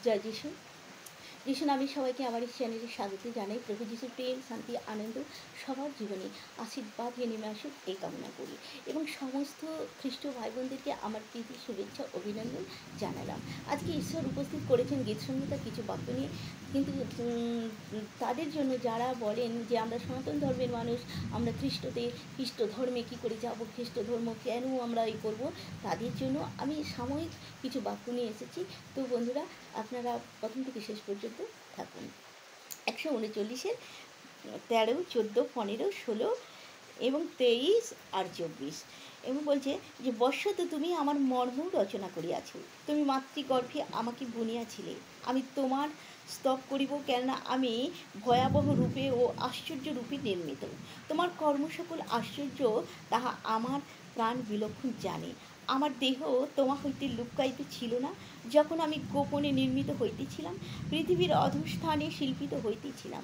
জয় যিশু। যিশু নামে সবাইকে আমার এই চ্যানেলে স্বাগত জানাই। প্রভু যিশুর প্রেম, শান্তি, আনন্দ সবার জীবনে আশীর্বাদ নেমে আসুক এই কামনা করি এবং সমস্ত খ্রিস্ট ভাই বোনদেরকে আমার প্রীতি, শুভেচ্ছা, অভিনন্দন জানালাম। আজকে ঈশ্বর উপস্থিত করেছেন গীত সংহিতা কিছু বাক্য নিয়ে, কিন্তু তাদের জন্য যারা বলেন যে আমরা সনাতন ধর্মের মানুষ, আমরা খ্রিস্ট ধর্মে কী করে যাব, খ্রিস্ট ধর্ম কেন আমরা এই করব, তাদের জন্য আমি সাময়িক কিছু বাক্য নিয়ে এসেছি। তো বন্ধুরা, আপনারা প্রথম থেকে শেষ পর্যন্ত থাকুন। 139-এর 13, 14, 15, 16 এবং 23 আর 24 এবং বলছে যে বৎসত তুমি আমার মর্ম রচনা করিয়াছ, তুমি মাতৃগর্ভে আমাকে বুনিয়াছিলে, আমি তোমার স্তব করিব, কেননা আমি ভয়াবহ রূপে ও আশ্চর্য রূপে নির্মিত। তোমার কর্ম সকল আশ্চর্য, তাহা আমার প্রাণ বিলক্ষণ জানে। আমার দেহ তোমা হইতে লুক্কায়িত ছিল না, যখন আমি গোপনে নির্মিত হইতেছিলাম, পৃথিবীর অধঃস্থানে শিল্পিত হইতেছিলাম,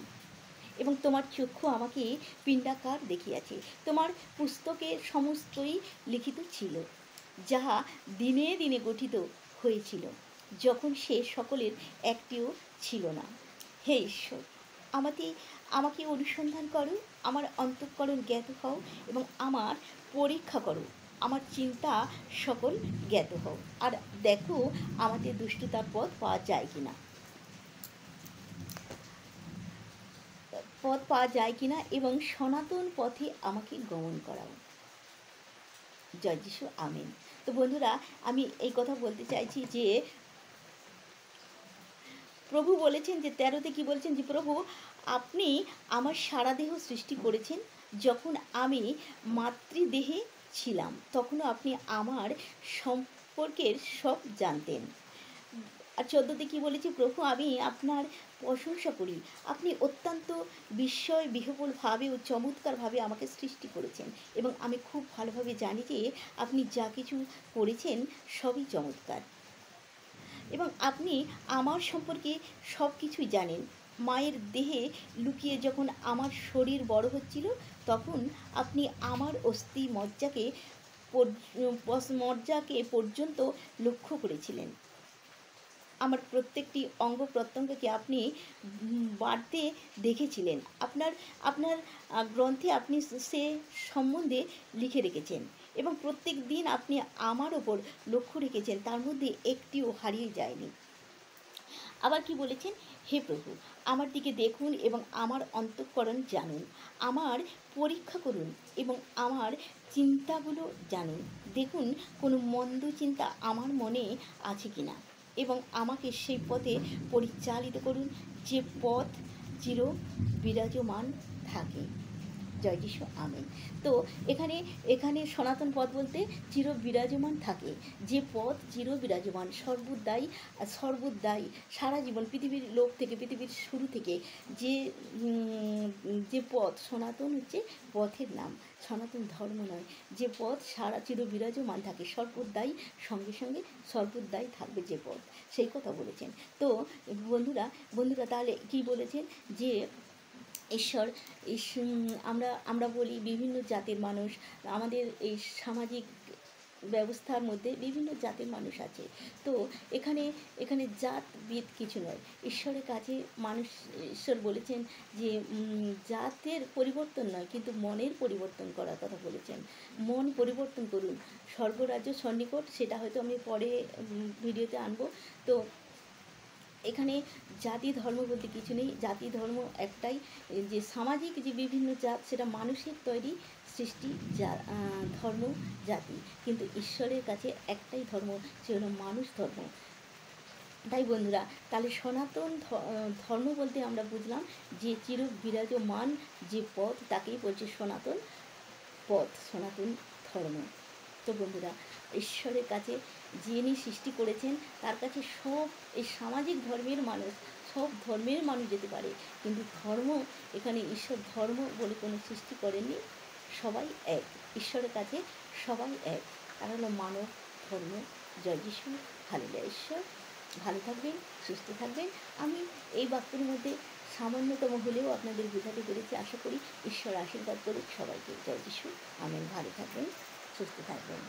এবং তোমার চক্ষু আমাকে পিণ্ডাকার দেখিয়াছে। তোমার পুস্তকে সমস্তই লিখিত ছিল, যাহা দিনে দিনে গঠিত হয়েছিল, যখন সে সকলের একটিও ছিল না। হে ঈশ্বর, আমাকে অনুসন্ধান করো, আমার অন্তঃকরণ জ্ঞাত হও এবং আমার পরীক্ষা করো, আমার চিন্তা সকল জ্ঞাত হও, আর দেখো আমাদের দুষ্টতার পথ পাওয়া যায় কিনা এবং সনাতন পথে আমাকে গমন করাও। জয় যিশু, আমেন। তো বন্ধুরা, আমি এই কথা বলতে চাইছি যে প্রভু বলেছেন যে 13-তে কি বলছেন, যে প্রভু আপনি আমার সারা দেহ সৃষ্টি করেছেন, যখন আমি মাতৃদেহে ছিলাম তখনও আপনি আমার সম্পর্কের সব জানতেন। আর 14-তে কী বলেছে, প্রভু আমি আপনার প্রশংসা করি, আপনি অত্যন্ত বিস্ময় বিহ্বলভাবে ও চমৎকারভাবে আমাকে সৃষ্টি করেছেন, এবং আমি খুব ভালোভাবে জানি যে আপনি যা কিছু করেছেন সবই চমৎকার, এবং আপনি আমার সম্পর্কে সব কিছুই জানেন। মায়ের দেহে লুকিয়ে যখন আমার শরীর বড় হচ্ছিল, তখন আপনি আমার অস্থি মজ্জাকে পর্যন্ত লক্ষ্য করেছিলেন। আমার প্রত্যেকটি অঙ্গ প্রত্যঙ্গকে আপনি বাড়তে দেখেছিলেন। আপনার গ্রন্থে আপনি সে সম্বন্ধে লিখে রেখেছেন, এবং প্রত্যেক দিন আপনি আমার ওপর লক্ষ্য রেখেছেন, তার মধ্যে একটিও হারিয়ে যায়নি। আবার কি বলেছেন, হে প্রভু, আমার দিকে দেখুন এবং আমার অন্তঃকরণ জানুন, আমার পরীক্ষা করুন এবং আমার চিন্তাগুলো জানুন, দেখুন কোনো মন্দ চিন্তা আমার মনে আছে কি না, এবং আমাকে সেই পথে পরিচালিত করুন, যে পথ চির বিরাজমান থাকে। জয় যিশু, আমেন। তো এখানে সনাতন পথ বলতে চির বিরাজমান থাকে, যে পথ চির বিরাজমান, সর্বদাই সারা জীবন পৃথিবীর লোক থেকে, পৃথিবীর শুরু থেকে যে পথ, সনাতন হচ্ছে পথের নাম, সনাতন ধর্ম নয়, যে পথ সারা চির বিরাজমান থাকে, সর্বদাই সঙ্গে সঙ্গে সর্বদাই থাকবে যে পথ, সেই কথা বলেছেন। তো বন্ধুরা তাহলে কি বলেছেন, যে ঈশ্বর আমরা বলি বিভিন্ন জাতের মানুষ, আমাদের এই সামাজিক ব্যবস্থার মধ্যে বিভিন্ন জাতের মানুষ আছে। তো এখানে জাত বিদ কিছু নয়, ঈশ্বরের কাছে ঈশ্বর বলেছেন যে জাতের পরিবর্তন নয়, কিন্তু মনের পরিবর্তন করার কথা বলেছেন। মন পরিবর্তন করুন, স্বর্গরাজ্য সন্নিকট, সেটা হয়তো আমি পরে ভিডিওতে আনবো। তো এখানে জাতি ধর্ম বলতে কিছু নেই, জাতি ধর্ম একটাই, যে সামাজিক যে বিভিন্ন জাত, সেটা মানুষের তৈরি সৃষ্টি ধর্ম জাতি, কিন্তু ঈশ্বরের কাছে একটাই ধর্ম, সে হলো মানুষ ধর্ম। তাই বন্ধুরা, তাহলে সনাতন ধর্ম বলতে আমরা বুঝলাম যে চির বিরাজমান যে পথ, তাকেই বলছে সনাতন পথ, সনাতন ধর্ম। তো বন্ধুরা, ঈশ্বরের কাছে যিনি সৃষ্টি করেছেন, তার কাছে সব এই সামাজিক ধর্মের মানুষ, সব ধর্মের মানুষ যেতে পারে, কিন্তু ধর্ম, এখানে ঈশ্বর ধর্ম বলে কোনো সৃষ্টি করেননি, সবাই এক, ঈশ্বরের কাছে সবাই এক, তারা হলো মানব ধর্ম। জয় যিশু, হালেলুয়া। ঈশ্বর ভালো থাকবেন, সুস্থ থাকবেন। আমি এই বাক্যের মধ্যে সামান্যতম হলেও আপনাদের বোঝাতে পেরেছি, আশা করি ঈশ্বর আশীর্বাদ করুক সবাইকে। জয় যিশু, আমেন। ভালো থাকবেন, সুস্থ থাকবেন।